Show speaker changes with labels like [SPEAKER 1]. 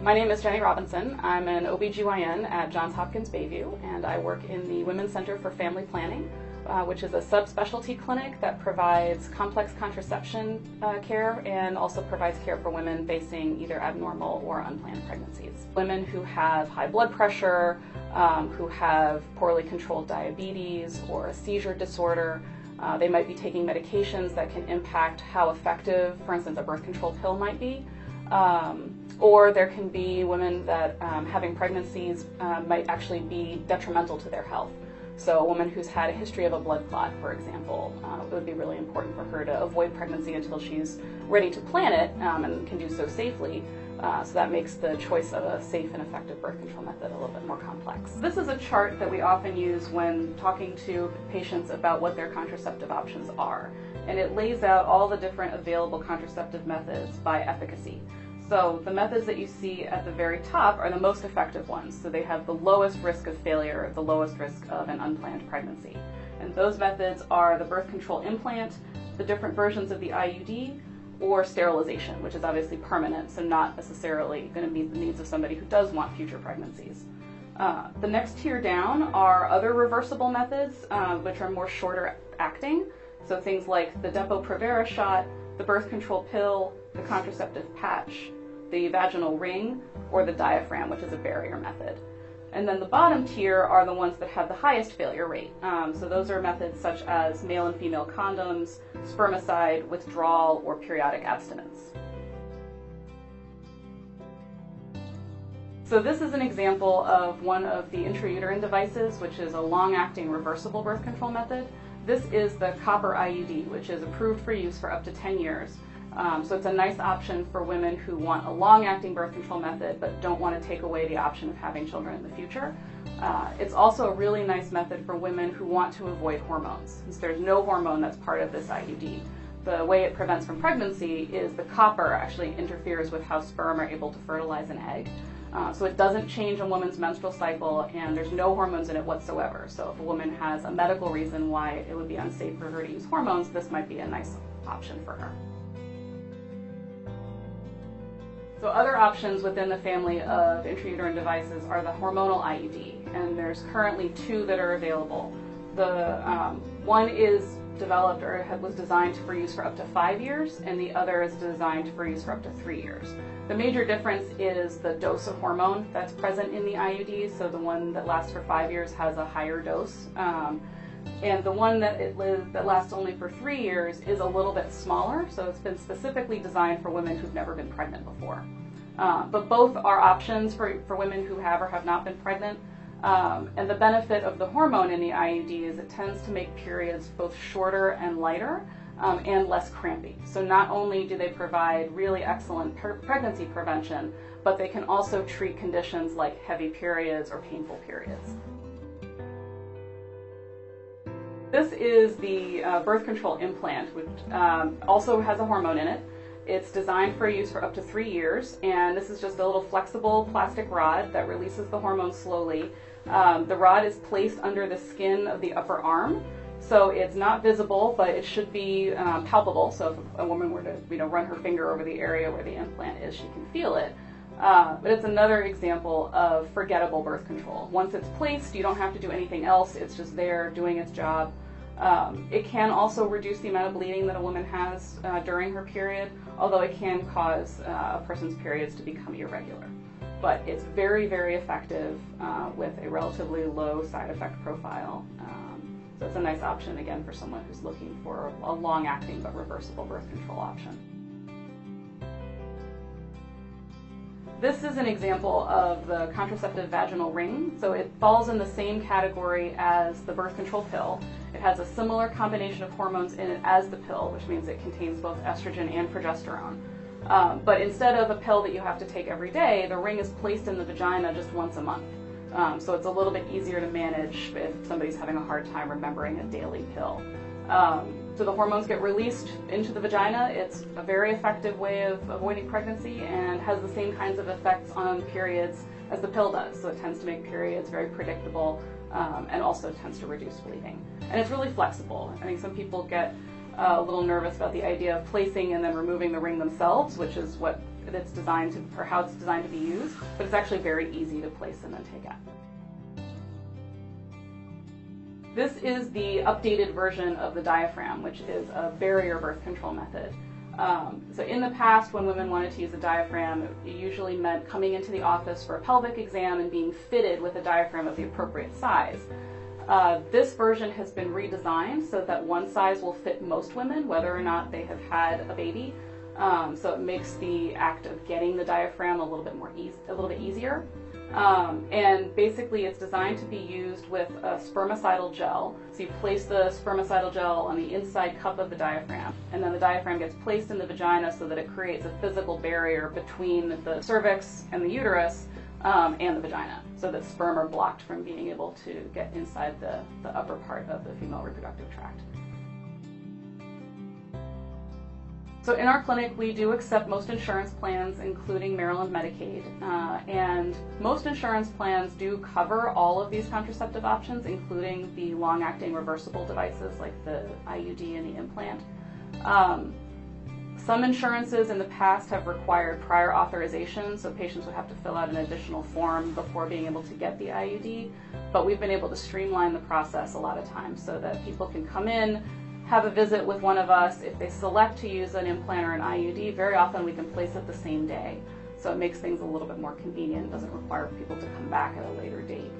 [SPEAKER 1] My name is Jenny Robinson. I'm an OBGYN at Johns Hopkins Bayview, and I work in the Women's Center for Family Planning, which is a subspecialty clinic that provides complex contraception care and also provides care for women facing either abnormal or unplanned pregnancies. Women who have high blood pressure, who have poorly controlled diabetes or a seizure disorder, they might be taking medications that can impact how effective, for instance, a birth control pill might be. Or there can be women that having pregnancies might actually be detrimental to their health. So a woman who's had a history of a blood clot, for example, it would be really important for her to avoid pregnancy until she's ready to plan it and can do so safely. So that makes the choice of a safe and effective birth control method a little bit more complex. This is a chart that we often use when talking to patients about what their contraceptive options are. And it lays out all the different available contraceptive methods by efficacy. So the methods that you see at the very top are the most effective ones. So they have the lowest risk of failure, the lowest risk of an unplanned pregnancy. And those methods are the birth control implant, the different versions of the IUD, or sterilization, which is obviously permanent, so not necessarily going to meet the needs of somebody who does want future pregnancies. The next tier down are other reversible methods, which are more shorter acting. So things like the Depo-Provera shot, the birth control pill, the contraceptive patch, the vaginal ring, or the diaphragm, which is a barrier method. And then the bottom tier are the ones that have the highest failure rate. So those are methods such as male and female condoms, spermicide, withdrawal, or periodic abstinence. So this is an example of one of the intrauterine devices, which is a long-acting reversible birth control method. This is the copper IUD, which is approved for use for up to 10 years. So it's a nice option for women who want a long-acting birth control method but don't want to take away the option of having children in the future. It's also a really nice method for women who want to avoid hormones, since there's no hormone that's part of this IUD. The way it prevents from pregnancy is the copper actually interferes with how sperm are able to fertilize an egg. So it doesn't change a woman's menstrual cycle, and there's no hormones in it whatsoever. So if a woman has a medical reason why it would be unsafe for her to use hormones, this might be a nice option for her. So other options within the family of intrauterine devices are the hormonal IUD, and there's currently two that are available. The one is developed or was designed for use for up to 5 years, and the other is designed for use for up to 3 years. The major difference is the dose of hormone that's present in the IUD, so the one that lasts for 5 years has a higher dose. And the one that lasts only for 3 years is a little bit smaller, so it's been specifically designed for women who've never been pregnant before. But both are options for women who have or have not been pregnant. And the benefit of the hormone in the IUD is it tends to make periods both shorter and lighter and less crampy. So not only do they provide really excellent pregnancy prevention, but they can also treat conditions like heavy periods or painful periods. This is the birth control implant, which also has a hormone in it. It's designed for use for up to 3 years, and this is just a little flexible plastic rod that releases the hormone slowly. The rod is placed under the skin of the upper arm, so it's not visible, but it should be palpable. So if a woman were to run her finger over the area where the implant is, she can feel it. But it's another example of forgettable birth control. Once it's placed, you don't have to do anything else. It's just there doing its job. It can also reduce the amount of bleeding that a woman has during her period, although it can cause a person's periods to become irregular. But it's very, very effective with a relatively low side effect profile. So it's a nice option, again, for someone who's looking for a long-acting but reversible birth control option. This is an example of the contraceptive vaginal ring. So it falls in the same category as the birth control pill. It has a similar combination of hormones in it as the pill, which means it contains both estrogen and progesterone. But instead of a pill that you have to take every day, the ring is placed in the vagina just once a month. So it's a little bit easier to manage if somebody's having a hard time remembering a daily pill. So the hormones get released into the vagina. It's a very effective way of avoiding pregnancy and has the same kinds of effects on periods as the pill does. So it tends to make periods very predictable and also tends to reduce bleeding. And it's really flexible. I think some people get a little nervous about the idea of placing and then removing the ring themselves, which is what that's designed to, or how it's designed to be used, but it's actually very easy to place and then take out. This is the updated version of the diaphragm, which is a barrier birth control method. So in the past, when women wanted to use a diaphragm, it usually meant coming into the office for a pelvic exam and being fitted with a diaphragm of the appropriate size. This version has been redesigned so that one size will fit most women, whether or not they have had a baby. So it makes the act of getting the diaphragm a little bit easier. And basically it's designed to be used with a spermicidal gel. So you place the spermicidal gel on the inside cup of the diaphragm, and then the diaphragm gets placed in the vagina so that it creates a physical barrier between the cervix and the uterus and the vagina, so that sperm are blocked from being able to get inside the upper part of the female reproductive tract. So in our clinic, we do accept most insurance plans, including Maryland Medicaid, and most insurance plans do cover all of these contraceptive options, including the long-acting reversible devices like the IUD and the implant. Some insurances in the past have required prior authorization, so patients would have to fill out an additional form before being able to get the IUD, but we've been able to streamline the process a lot of times so that people can come in, have a visit with one of us. If they select to use an implant or an IUD, very often we can place it the same day. So it makes things a little bit more convenient, doesn't require people to come back at a later date.